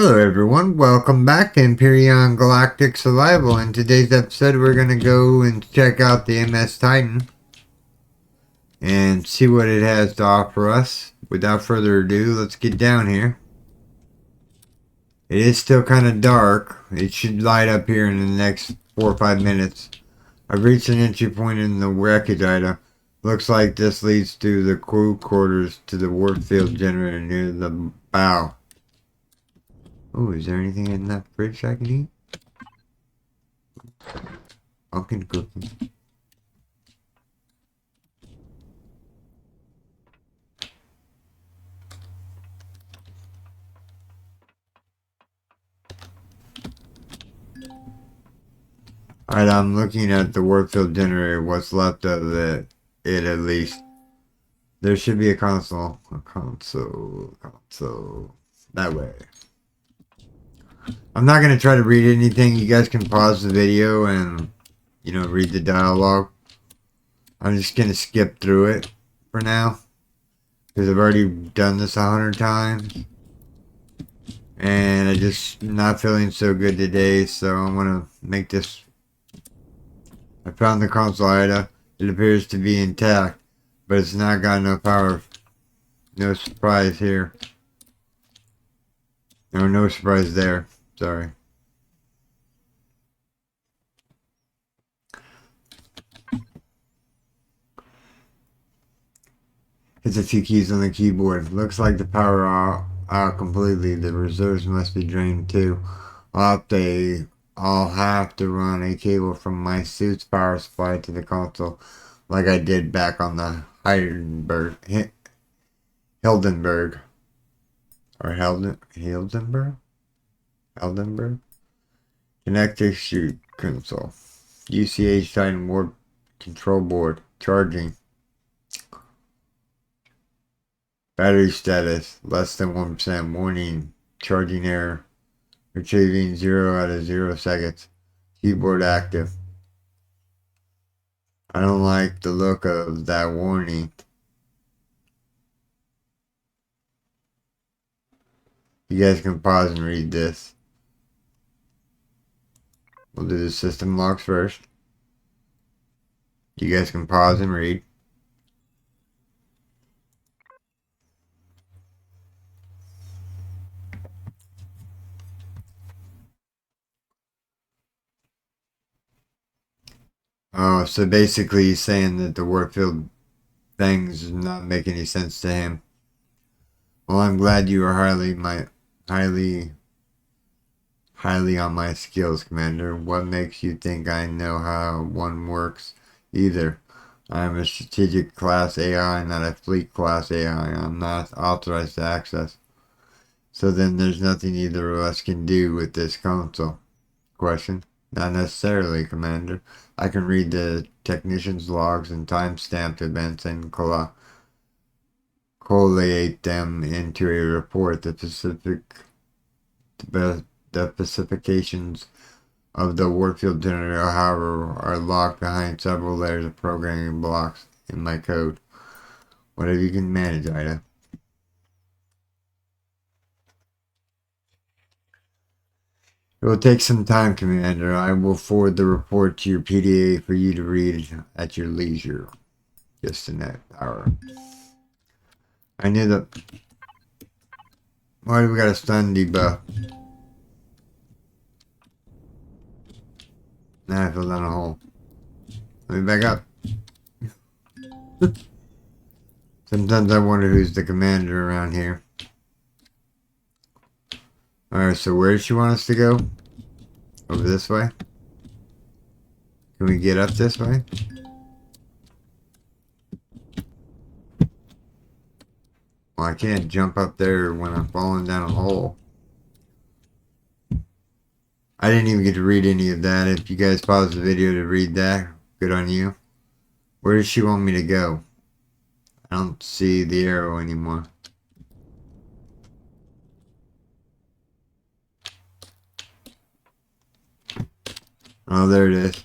Hello everyone, welcome back to Empyrion Galactic Survival. In today's episode we're going to go and check out the MS Titan and see what it has to offer us. Without further ado, let's get down here. It is still kind of dark. It should light up here in the next 4 or 5 minutes. I've reached an entry point in the wreckage item. Looks like this leads to the crew quarters to the warp field generator near the bow. Oh, is there anything in that fridge I can eat? Pumpkin cookie. Alright, I'm looking at the warp field generator, what's left of it at least. There should be a console. A console. That way. I'm not going to try to read anything. You guys can pause the video and, read the dialogue. I'm just going to skip through it for now. Because I've already done this 100 times. And I'm just not feeling so good today. So I want to make this. I found the console item. It appears to be intact. But it's not got enough power. No surprise here. No surprise there. Sorry. Hits a few keys on the keyboard. Looks like the power out completely. The reserves must be drained too. I'll have to run a cable from my suit's power supply to the console, like I did back on the Hildenberg. Connector shoot console. UCH Titan warp control board. Charging. Battery status. Less than 1%. Warning. Charging error. Retrieving 0 out of 0 seconds. Keyboard active. I don't like the look of that warning. You guys can pause and read this. We'll do the system logs first. You guys can pause and read. Oh, so basically he's saying that the Warfield things does not make any sense to him. Well, I'm glad you are highly on my skills, Commander. What makes you think I know how one works? Either. I'm a strategic class AI, not a fleet class AI. I'm not authorized to access. So then there's nothing either of us can do with this console. Question. Not necessarily, Commander. I can read the technician's logs and timestamp events and collate them into a report. The specifications of the Warfield generator, however, are locked behind several layers of programming blocks in my code. Whatever you can manage, Ida. It will take some time, Commander. I will forward the report to your PDA for you to read at your leisure. Just in that hour. I knew that. Why do we got a stun debuff? Now I fell down a hole. Let me back up. Sometimes I wonder who's the commander around here. Alright, so where does she want us to go? Over this way? Can we get up this way? Well, I can't jump up there when I'm falling down a hole. I didn't even get to read any of that. If you guys pause the video to read that, good on you. Where does she want me to go? I don't see the arrow anymore. Oh, there it is.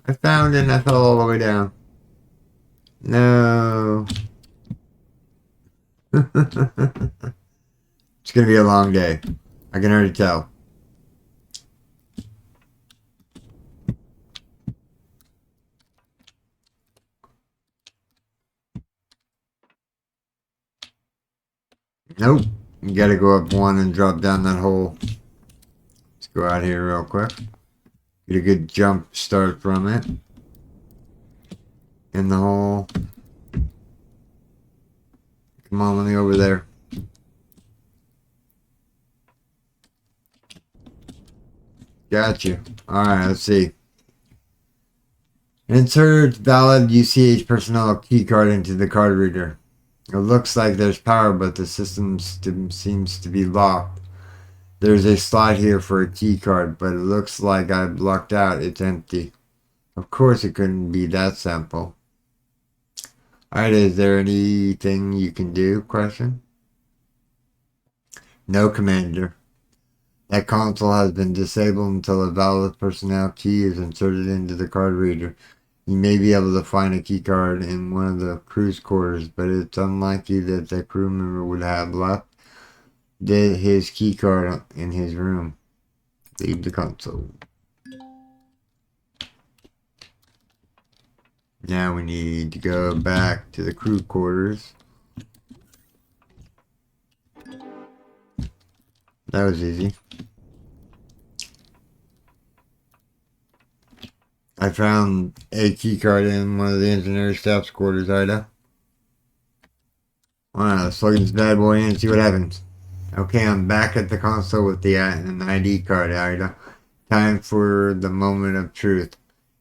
I found it and I fell all the way down. No. It's going to be a long day. I can already tell. Nope. You gotta go up one and drop down that hole. Let's go out here real quick. Get a good jump start from it. In the hole. Come on, let me over there. Got you. Alright, let's see. Insert valid UCH personnel keycard into the card reader. It looks like there's power, but the system seems to be locked. There's a slot here for a keycard, but it looks like I've blocked out. It's empty. Of course it couldn't be that simple. Alright, is there anything you can do? Question? No, Commander. That console has been disabled until a valid personnel key is inserted into the card reader. You may be able to find a keycard in one of the crew's quarters, but it's unlikely that the crew member would have left his keycard in his room. Leave the console. Now we need to go back to the crew quarters. That was easy. I found a keycard in one of the engineer staff's quarters, Ida. Alright, let's plug this bad boy in and see what happens. Okay, I'm back at the console with an ID card, Ida. Time for the moment of truth.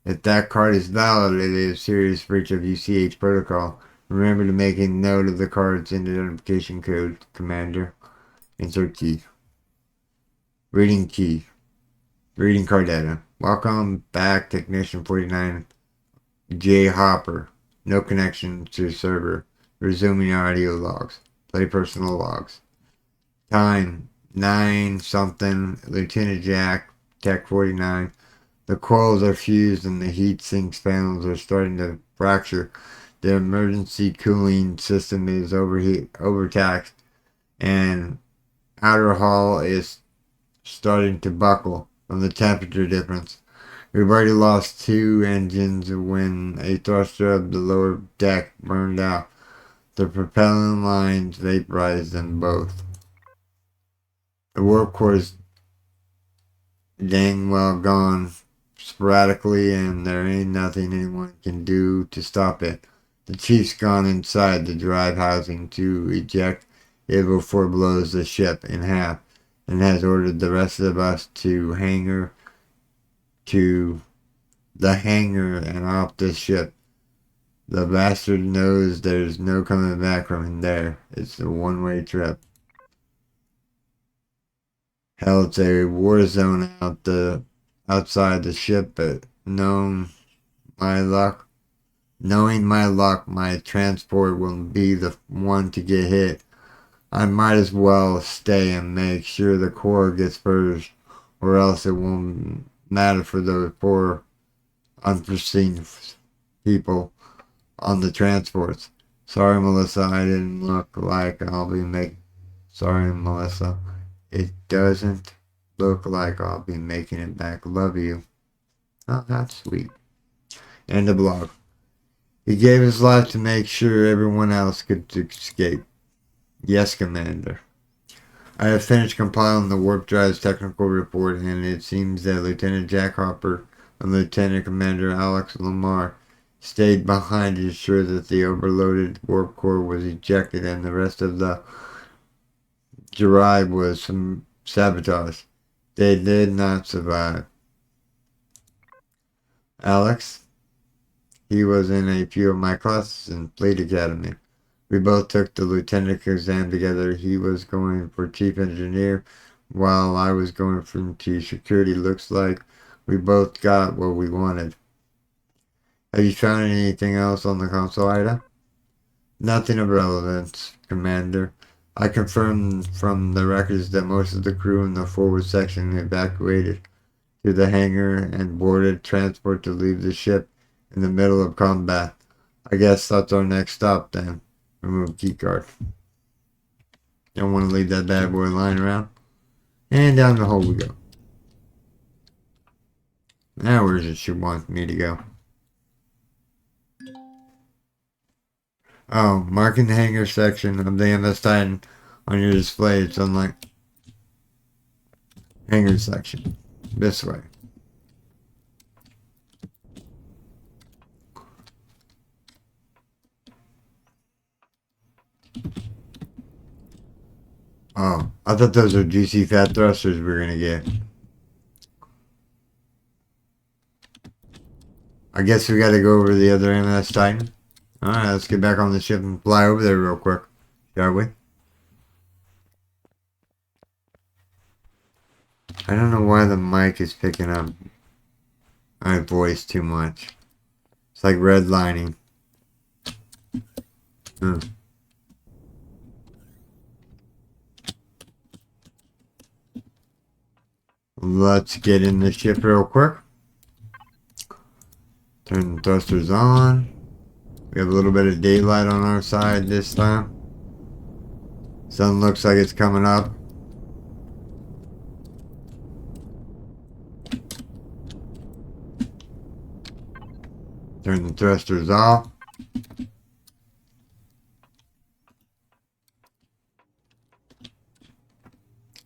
If that card is valid, it is a serious breach of UCH protocol. Remember to make a note of the card's identification code, Commander. Insert key. Reading key. Reading card data. Welcome back, Technician 49 J. Hopper. No connection to server. Resuming audio logs. Play personal logs. Time 9 something. Lieutenant Jack, Tech 49. The coils are fused and the heat sinks panels are starting to fracture. The emergency cooling system is overtaxed, and outer hull is starting to buckle from the temperature difference. We've already lost 2 engines when a thruster of the lower deck burned out. The propellant lines vaporized them both. The warp core is dang well gone sporadically, and there ain't nothing anyone can do to stop it. The chief's gone inside the drive housing to eject it before it blows the ship in half, and has ordered the rest of us to the hangar and off the ship. The bastard knows there's no coming back from in there. It's a one-way trip. Hell, it's a war zone outside the ship, but knowing my luck, my transport will be the one to get hit. I might as well stay and make sure the core gets purged, or else it won't matter for those poor, unforeseen people on the transports. Sorry, Melissa, I didn't look like I'll be making... Sorry, Melissa. It doesn't look like I'll be making it back. Love you. Oh, that's sweet. End of blog. He gave his life to make sure everyone else could escape. Yes, Commander. I have finished compiling the warp drive's technical report, and it seems that Lieutenant Jack Hopper and Lieutenant Commander Alex Lamar stayed behind to ensure that the overloaded warp core was ejected and the rest of the drive was sabotaged. They did not survive. Alex? He was in a few of my classes in Fleet Academy. We both took the lieutenant exam together. He was going for chief engineer, while I was going for chief security. Looks like we both got what we wanted. Have you found anything else on the console, Ida? Nothing of relevance, Commander. I confirmed from the records that most of the crew in the forward section evacuated to the hangar and boarded transport to leave the ship in the middle of combat. I guess that's our next stop then. Remove keycard. Don't want to leave that bad boy lying around. And down the hole we go. Now where does she want me to go? Oh, marking the hangar section of the MS Titan on your display. It's unlike hangar section. This way. Oh, I thought those were GC fat thrusters we were gonna get. I guess we gotta go over the other MS Titan. Alright, let's get back on the ship and fly over there real quick. Shall we? I don't know why the mic is picking up my voice too much. It's like redlining. Let's get in the ship real quick. Turn the thrusters on. We have a little bit of daylight on our side this time. Sun looks like it's coming up. Turn the thrusters off.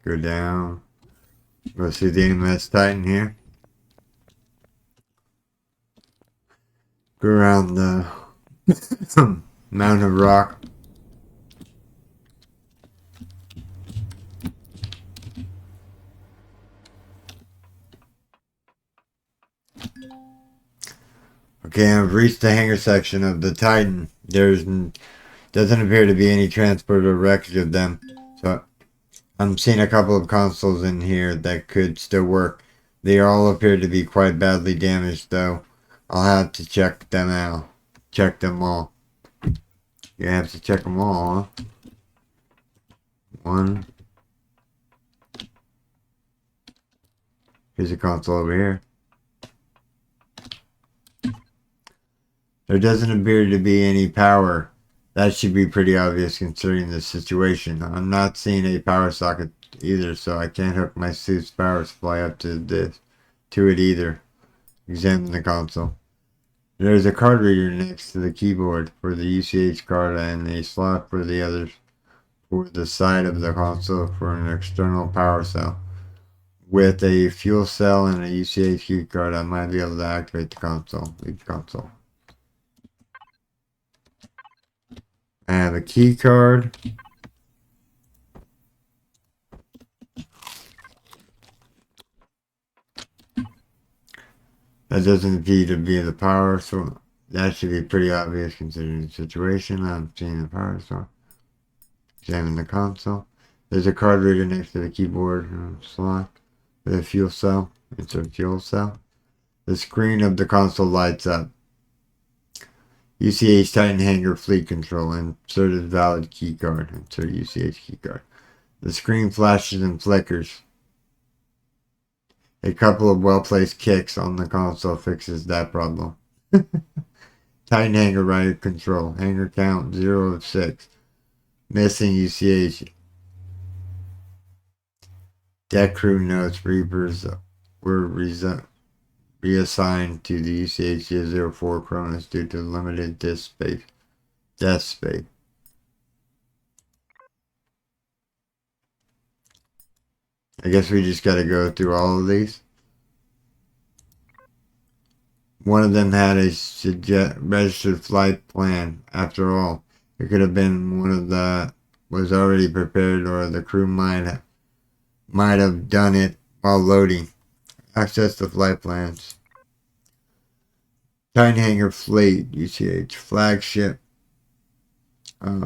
Go down. Go see the MS Titan here. Go around the mountain of rock. Okay, I've reached the hangar section of the Titan. Doesn't appear to be any transport or wreckage of them. So I'm seeing a couple of consoles in here that could still work. They all appear to be quite badly damaged though. I'll have to check them out. Check them all. You have to check them all, huh? One. Here's a console over here. There doesn't appear to be any power. That should be pretty obvious considering the situation. I'm not seeing a power socket either, so I can't hook my suit's power supply up to it either. Examine the console. There's a card reader next to the keyboard for the UCH card and a slot for the others for the side of the console for an external power cell. With a fuel cell and a UCH key card, I might be able to activate the console. Leave the console. I have a key card. That doesn't appear to be the power, so that should be pretty obvious considering the situation. I'm seeing the power source. Examine the console. There's a card reader next to the keyboard slot with a fuel cell. Insert fuel cell. The screen of the console lights up. UCH Titan Hangar Fleet Control. Inserted valid key card. Insert UCH key card. The screen flashes and flickers. A couple of well-placed kicks on the console fixes that problem. Titan Hangar Rider Control. Hangar count 0 of 6. Missing UCH. Deck crew notes Reapers were reassigned to the UCH 04 Cronus due to limited death space. I guess we just gotta go through all of these. One of them had a registered flight plan. After all, it could have been one of the was already prepared, or the crew might have done it while loading. Access the flight plans. Titan Hangar Fleet UCH flagship.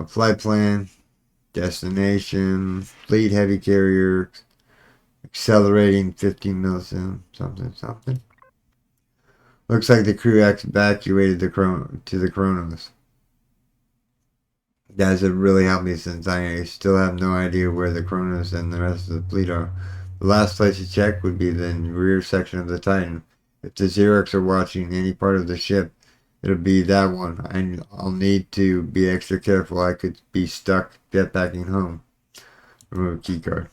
Flight plan. Destination. Fleet heavy carrier. Accelerating 15 milliseconds. Something. Looks like the crew evacuated to the Kronos. Guys, it really helped me since I still have no idea where the Kronos and the rest of the fleet are. The last place to check would be the rear section of the Titan. If the Xerox are watching any part of the ship, it'll be that one. I'll need to be extra careful. I could be stuck jetpacking home. Remove keycard.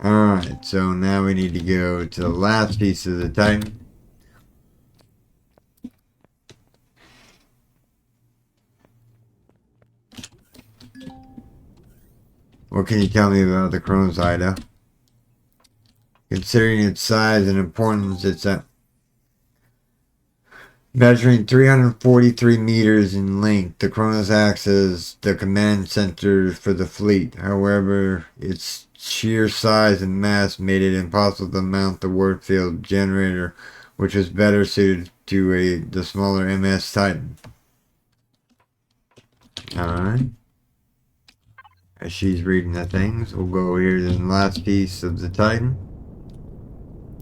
Alright, so now we need to go to the last piece of the Titan. What can you tell me about the Kronos Ida? Considering its size and importance, it's at measuring 343 meters in length. The Kronos acts as the command center for the fleet. However, its sheer size and mass made it impossible to mount the warp field generator, which was better suited to the smaller MS Titan. Alright. As she's reading the things, we'll go over here to the last piece of the Titan.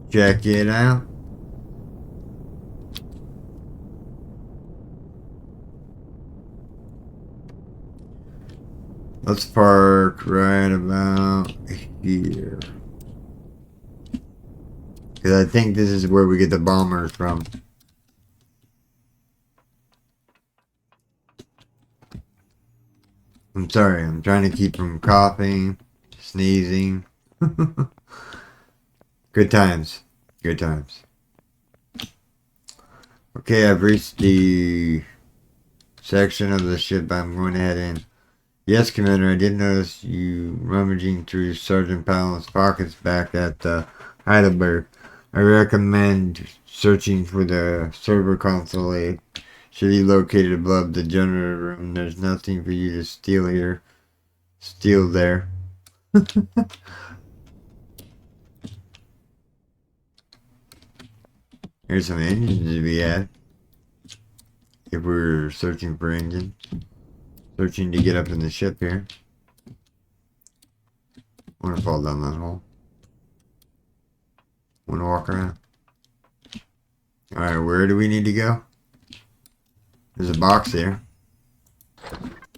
Check it out. Let's park right about here. Because I think this is where we get the bombers from. I'm sorry, I'm trying to keep from coughing, sneezing. Good times. Good times. Okay, I've reached the section of the ship I'm going to head in. Yes, Commander, I did notice you rummaging through Sergeant Palin's pockets back at Heidelberg. I recommend searching for the server console aid. Should be located above the generator room. There's nothing for you to steal here. Steal there. Here's some engines to be had. If we're searching for engines. Searching to get up in the ship here. Wanna fall down that hole. Wanna walk around. Alright, where do we need to go? There's a box here.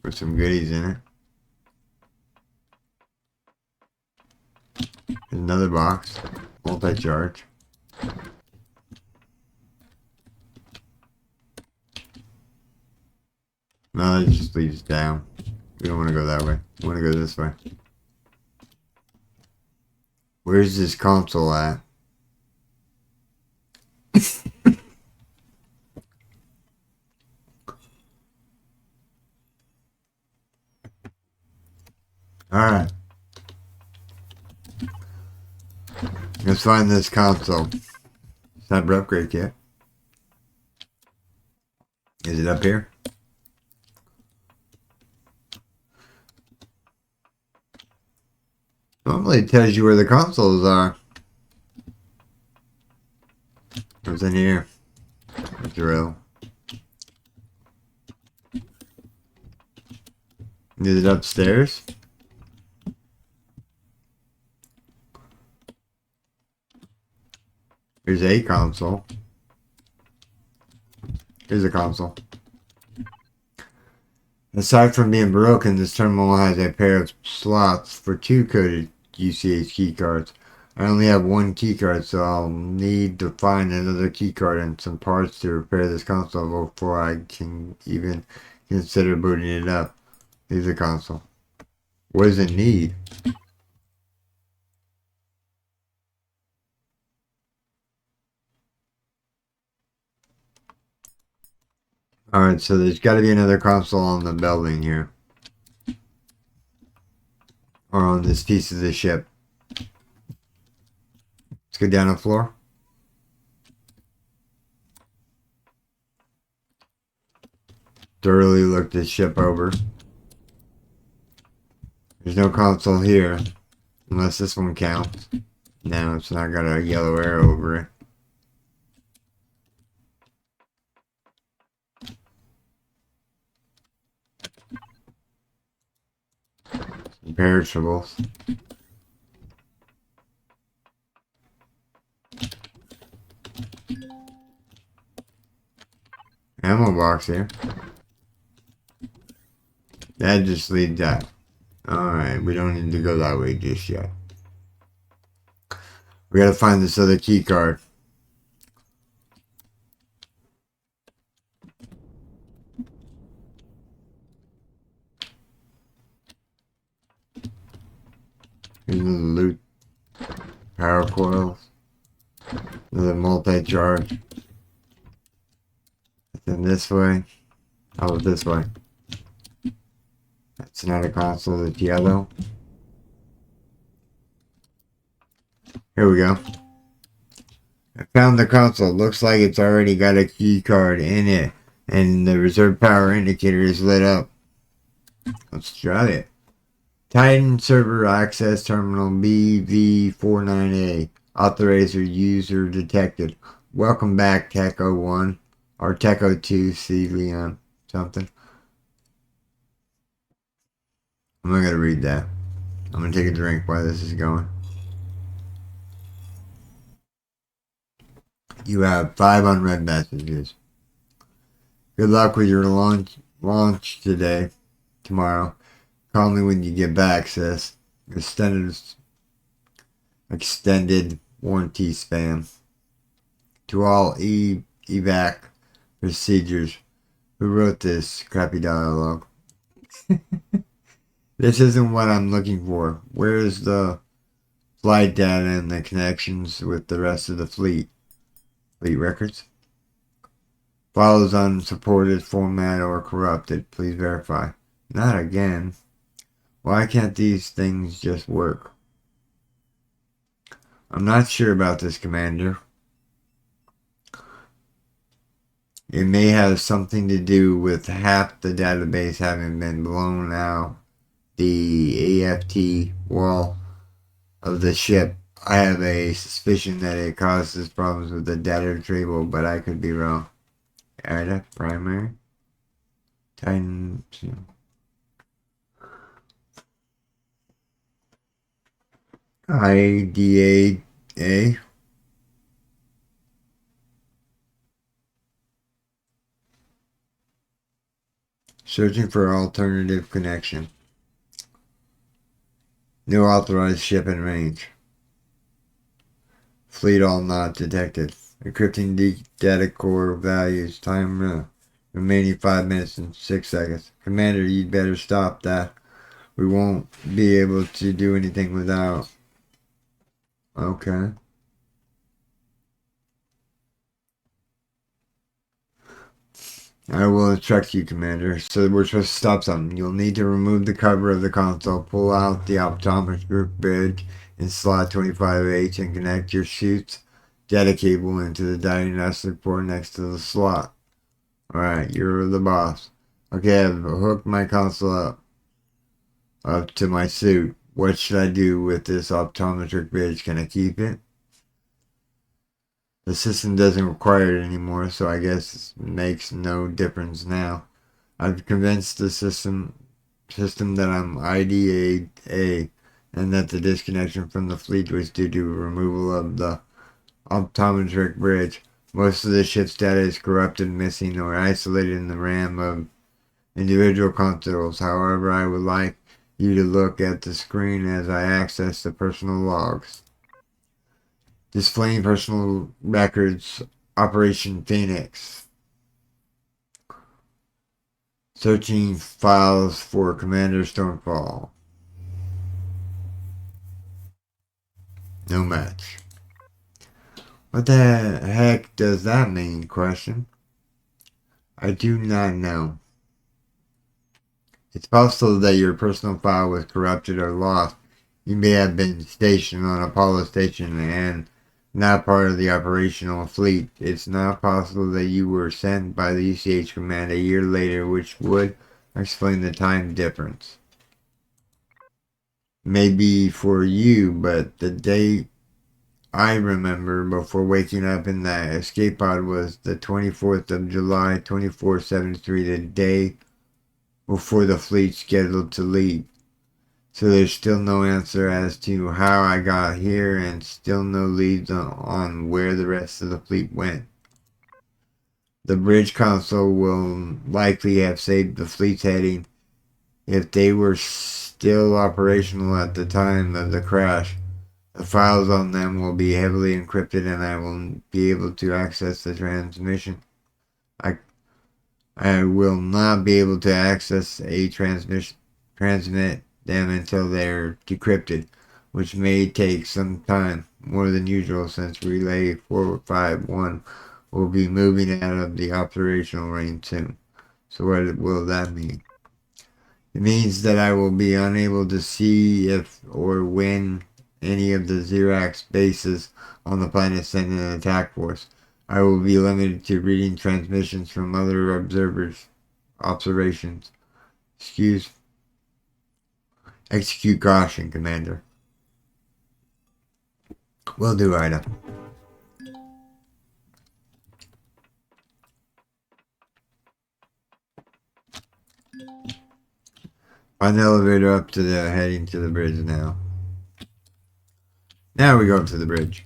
With some goodies in it. There's another box. Multi-charge. No, it just leads down. We don't want to go that way. We want to go this way. Where's this console at? Alright. Let's find this console. It's not for upgrade yet. Is it up here? Normally it tells you where the consoles are. What's in here? A drill. Is it upstairs? Here's a console. Here's a console. Aside from being broken, this terminal has a pair of slots for 2 coded UCH keycards. I only have 1 keycard, so I'll need to find another keycard and some parts to repair this console before I can even consider booting it up. Here's the console. What does it need? Alright, so there's got to be another console on the building here. Or on this piece of the ship. Let's go down the floor. Thoroughly look this ship over. There's no console here. Unless this one counts. No, it's not got a yellow arrow over it. Perishables. Ammo box here. That just leads out. Alright, we don't need to go that way just yet. We gotta find this other key card. Here's the loot. coils. The multi-charge. Then this way. Oh, this way. That's not a console, it's yellow. Here we go. I found the console. Looks like it's already got a key card in it. And the reserve power indicator is lit up. Let's try it. Titan Server Access Terminal BV49A. Authorizer user detected. Welcome back, Tech01. Or Tech02, see Leon. Something. I'm not gonna read that. I'm gonna take a drink while this is going. You have 5 unread messages. Good luck with your launch today, tomorrow. Call me when you get back, sis. Extended warranty spam. To all evac procedures. Who wrote this crappy dialogue? This isn't what I'm looking for. Where's the flight data and the connections with the rest of the fleet? Fleet records? Files unsupported, format, or corrupted. Please verify. Not again. Why can't these things just work? I'm not sure about this, Commander. It may have something to do with half the database having been blown out the AFT wall of the ship. I have a suspicion that it causes problems with the data retrieval, but I could be wrong. Ada, primary. Titan. IDA. Searching for alternative connection. No authorized ship in range. Fleet all not detected. Encrypting data core values. Time remaining 5 minutes and 6 seconds. Commander, you'd better stop that. We won't be able to do anything without. Okay. I will instruct you, Commander. So we're supposed to stop something. You'll need to remove the cover of the console, pull out the optometric bridge in slot 25H, and connect your chute's data cable into the diagnostic port next to the slot. Alright, you're the boss. Okay, I've hooked my console up to my suit. What should I do with this optometric bridge? Can I keep it? The system doesn't require it anymore, so I guess it makes no difference now. I've convinced the system that I'm IDA and that the disconnection from the fleet was due to removal of the optometric bridge. Most of the ship's data is corrupted, missing, or isolated in the RAM of individual consoles. However, I would like you to look at the screen as I access the personal logs. Displaying personal records, Operation Phoenix. Searching files for Commander Stormfall. No match. What the heck does that mean? Question. I do not know. It's possible that your personal file was corrupted or lost. You may have been stationed on Apollo Station and not part of the operational fleet. It's not possible that you were sent by the UCH command a year later, which would explain the time difference. Maybe for you, but the date I remember before waking up in that escape pod was the 24th of July, 2473, the day before the fleet scheduled to leave. So there's still no answer as to how I got here, and still no leads on where the rest of the fleet went. The bridge console will likely have saved the fleet's heading if they were still operational at the time of the crash. The files on them will be heavily encrypted, and I will be able to access the transmission. I will not be able to access a transmit them until they're decrypted. which may take some time, more than usual, since Relay 451 will be moving out of the operational range soon. So what will that mean? It means that I will be unable to see if or when any of the Xerax bases on the planet send an attack force. I will be limited to reading transmissions from other observations. Execute caution, Commander. Will do, Ida. On the elevator up to the heading to the bridge now. Now we go up to the bridge.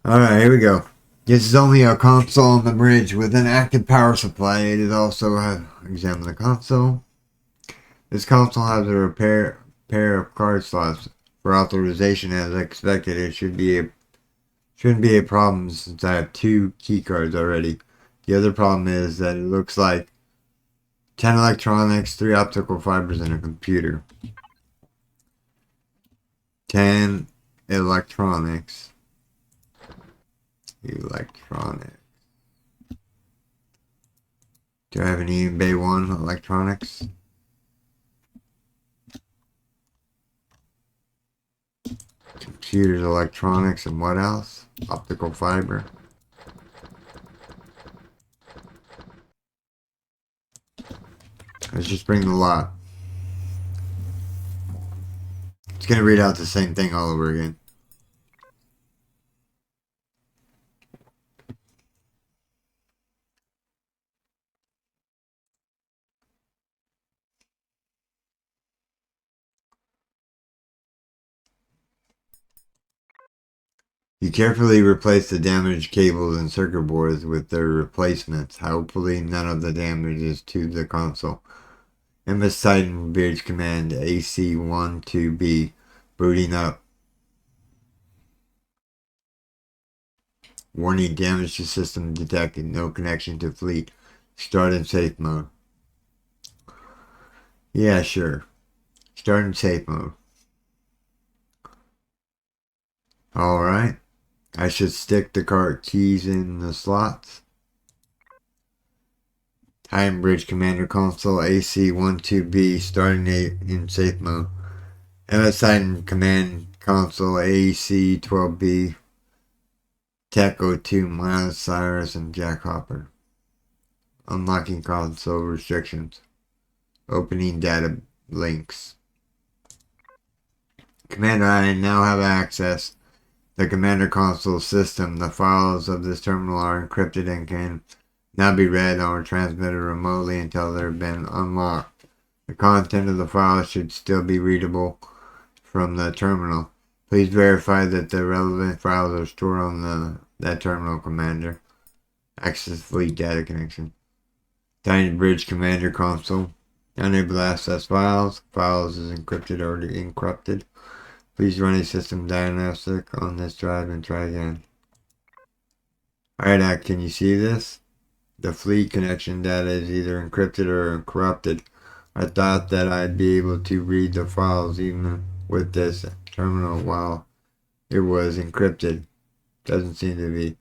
Alright, here we go. This is only a console on the bridge with an active power supply. It is also examine the console. This console has a pair of card slots for authorization as expected. It shouldn't be a problem since I have 2 key cards already. The other problem is that it looks like 10 electronics, 3 optical fibers, and a computer. 10 electronics. Do I have any Bay 1 electronics? Computers, electronics, and what else? Optical fiber. Let's just bring the lot. It's going to read out the same thing all over again. You carefully replace the damaged cables and circuit boards with their replacements. Hopefully none of the damage is to the console. MS Titan Bridge Command AC-12B booting up. Warning, damage to system detected. No connection to fleet. Start in safe mode. Yeah, sure. Start in safe mode. Alright. I should stick the cart keys in the slots. Titan Bridge Commander Console AC-12B starting in safe mode. MS Titan Command Console AC-12B Tech 02 Miles Cyrus and Jack Hopper. Unlocking console restrictions. Opening data links. Commander, I now have access the Commander Console system. The files of this terminal are encrypted and can now be read or transmitted remotely until they've been unlocked. The content of the file should still be readable from the terminal. Please verify that the relevant files are stored on that terminal, Commander. Access fleet data connection. Titan Bridge Commander Console. Unable to access files. Files is encrypted or encrypted. Please run a system diagnostic on this drive and try again. Alright, can you see this? The fleet connection data is either encrypted or corrupted. I thought that I'd be able to read the files even with this terminal while it was encrypted. Doesn't seem to be.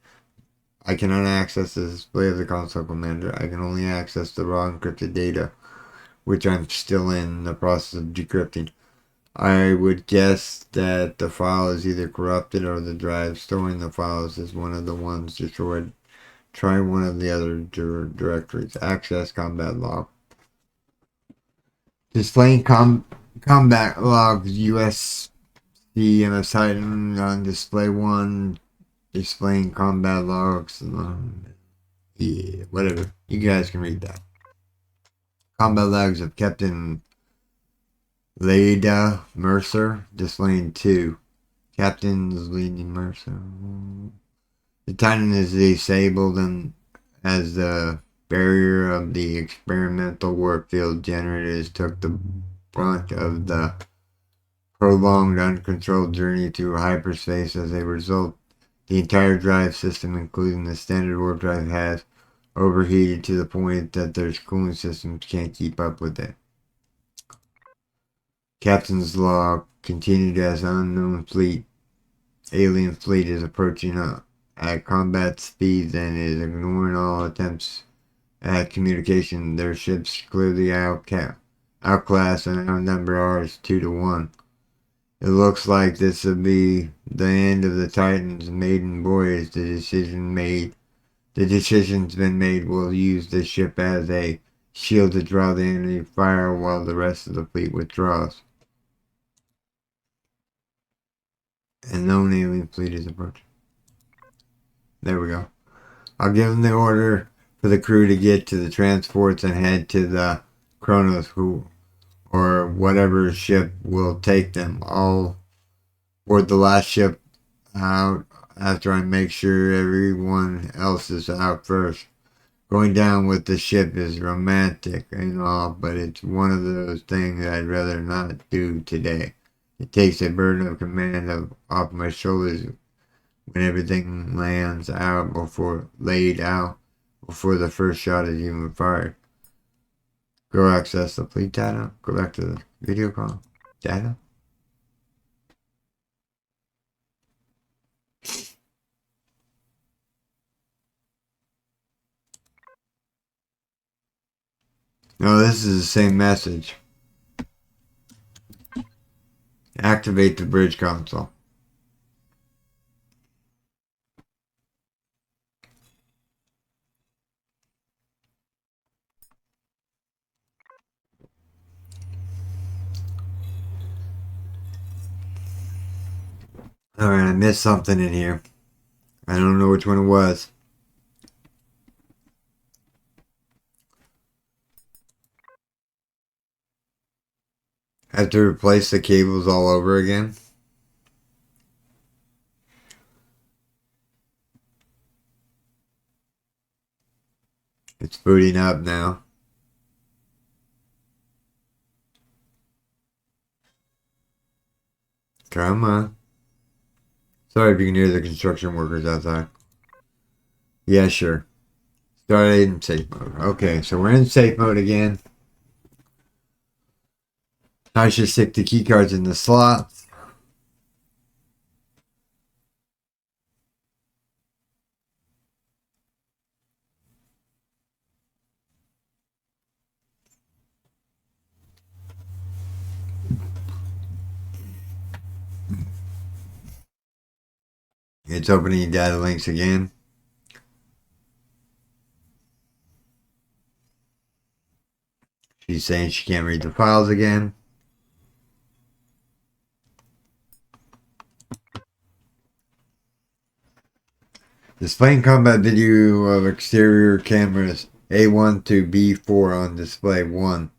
I cannot access the display of the console, Commander. I can only access the raw encrypted data, which I'm still in the process of decrypting. I would guess that the file is either corrupted or the drive storing the files is one of the ones destroyed. Try one of the other directories. Access combat log. Displaying combat logs. USC MS Titan on display 1. Displaying combat logs. Yeah, whatever. You guys can read that. Combat logs of Captain Leda Mercer, displaying 2. Captain's leading Mercer. The Titan is disabled and as the barrier of the experimental warp field generators took the brunt of the prolonged uncontrolled journey through hyperspace. As a result, the entire drive system, including the standard warp drive, has overheated to the point that their cooling systems can't keep up with it. Captain's log continued as unknown fleet. Alien fleet is approaching at combat speeds and is ignoring all attempts at communication. Their ships clearly outclass and outnumber ours 2-1. It looks like this will be the end of the Titan's maiden voyage. The decision's been made. We'll use the ship as a shield to draw the enemy fire while the rest of the fleet withdraws. And known alien fleet is approaching. There we go. I'll give them the order for the crew to get to the transports and head to the Kronos, or whatever ship will take them. I'll board the last ship out after I make sure everyone else is out first. Going down with the ship is romantic and all, but it's one of those things I'd rather not do today. It takes a burden of command off my shoulders when everything laid out before the first shot is even fired. Go access the fleet data. Go back to the video call. Data. No, this is the same message. Activate the bridge console. Alright, I missed something in here. I don't know which one it was. I have to replace the cables all over again. It's booting up now. Come on. Sorry if you can hear the construction workers outside. Yeah, sure. Started in safe mode. Okay, so we're in safe mode again. I should stick the key cards in the slots. It's opening data links again. She's saying she can't read the files again. Displaying combat video of exterior cameras A1 to B4 on display 1.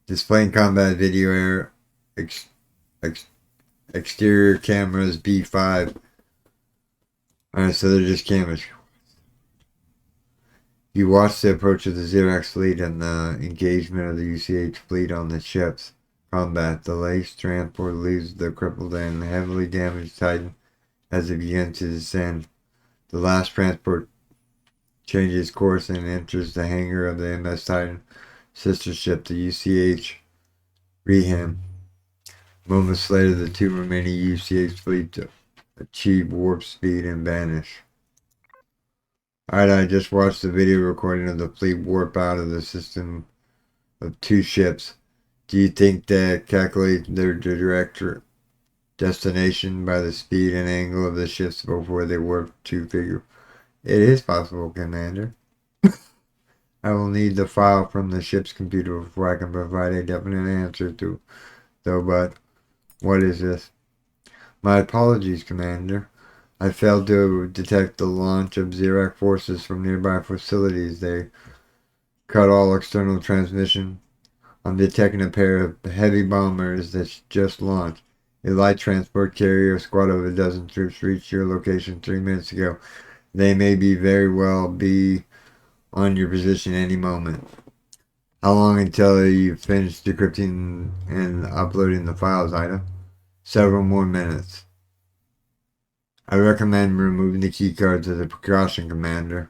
Displaying combat video exterior cameras B5. Alright, so they're just cameras. You watch the approach of the Xerax fleet and the engagement of the UCH fleet on the ship's combat. The lace transport leaves the crippled and heavily damaged Titan as it begins to descend. The last transport changes course and enters the hangar of the MS Titan sister ship, the UCH Reham. Moments later, the two remaining UCH fleet achieve warp speed and vanish. Alright, I just watched the video recording of the fleet warp out of the system of two ships. Do you think that calculate their direct destination by the speed and angle of the ships before they warp to figure? It is possible, Commander. I will need the file from the ship's computer before I can provide a definite answer to, though, but what is this? My apologies, Commander. I failed to detect the launch of Xerax forces from nearby facilities. They cut all external transmission. I'm detecting a pair of heavy bombers that just launched. A light transport carrier, a squad of a dozen troops reached your location 3 minutes ago. They may very well be on your position any moment. How long until you finish decrypting and uploading the files, Ida? Several more minutes. I recommend removing the keycards as a precaution, Commander.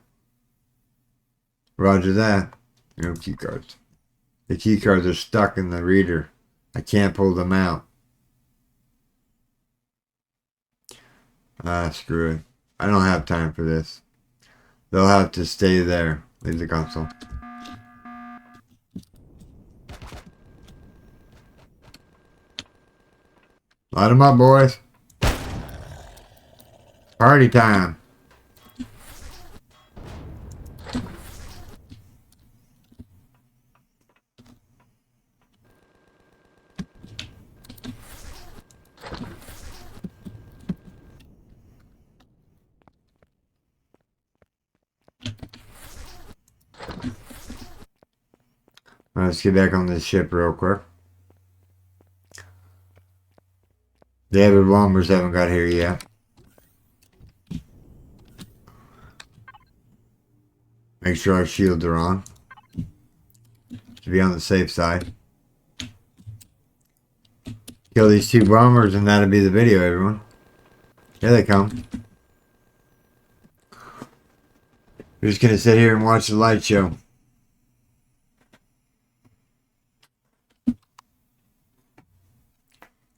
Roger that. No keycards. The keycards are stuck in the reader. I can't pull them out. Screw it. I don't have time for this. They'll have to stay there. Leave the console. Light them up, boys. Party time. Let's get back on this ship real quick. The other bombers haven't got here yet. Make sure our shields are on. To be on the safe side. Kill these two bombers and that'll be the video, everyone. Here they come. We're just gonna sit here and watch the light show.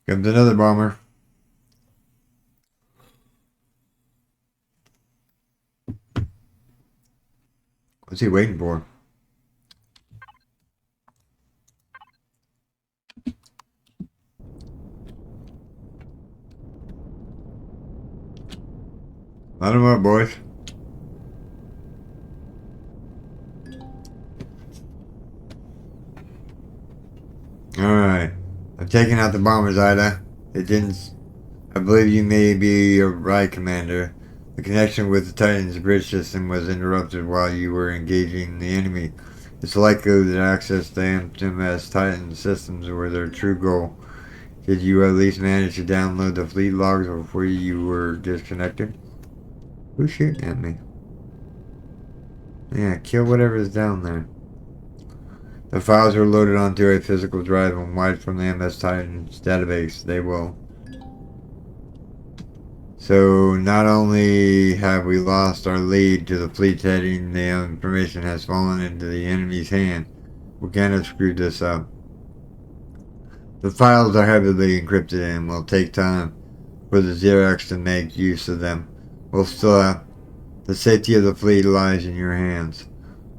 Comes another bomber. What's he waiting for? Light them up, boys. Alright. I've taken out the bombers, Ida. It didn't... I believe you may be right, Commander. The connection with the Titan's bridge system was interrupted while you were engaging the enemy. It's likely that access to MTMS Titan systems were their true goal. Did you at least manage to download the fleet logs before you were disconnected? Who's shooting at me? Yeah, kill whatever's down there. The files are loaded onto a physical drive and wiped from the MS Titan's database. They will. So, not only have we lost our lead to the fleet heading, the information has fallen into the enemy's hand. We can't have screwed this up. The files are heavily encrypted and will take time for the Xerox to make use of them. We'll still have... The safety of the fleet lies in your hands.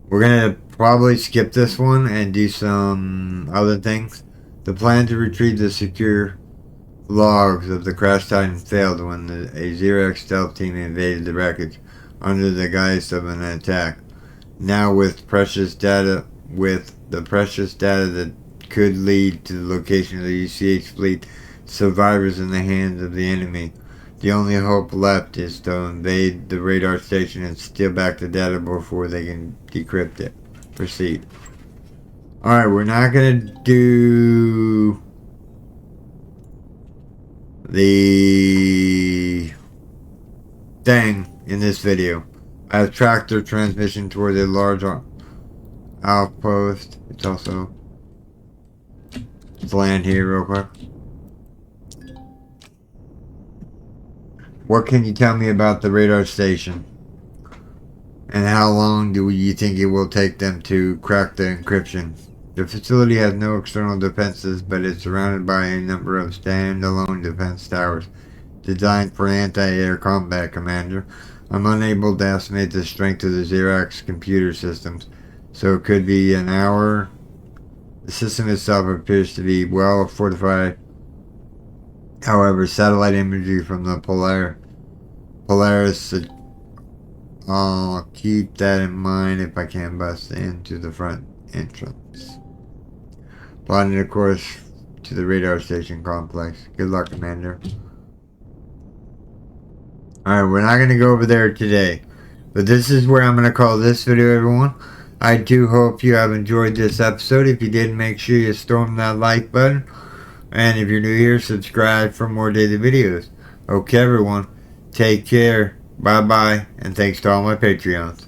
We're gonna probably skip this one and do some other things. The plan to retrieve the secure logs of the crash Titan failed when a Xerox stealth team invaded the wreckage under the guise of an attack. Now with the precious data that could lead to the location of the UCH fleet, survivors in the hands of the enemy, the only hope left is to invade the radar station and steal back the data before they can decrypt it. Proceed. Alright, we're not gonna do the thing in this video. I have tracked their transmission toward a large outpost. It's also... Let's land here real quick. What can you tell me about the radar station? And how long do you think it will take them to crack the encryption? The facility has no external defenses, but is surrounded by a number of standalone defense towers designed for anti-air combat, Commander. I'm unable to estimate the strength of the Xerox computer systems, so it could be an hour. The system itself appears to be well fortified. However, satellite imagery from the Polaris, I'll keep that in mind if I can bust into the front entrance. Plotting a course to the radar station complex. Good luck, Commander. Alright, we're not going to go over there today. But this is where I'm going to call this video, everyone. I do hope you have enjoyed this episode. If you did, make sure you storm that like button. And if you're new here, subscribe for more daily videos. Okay, everyone. Take care. Bye-bye. And thanks to all my Patreons.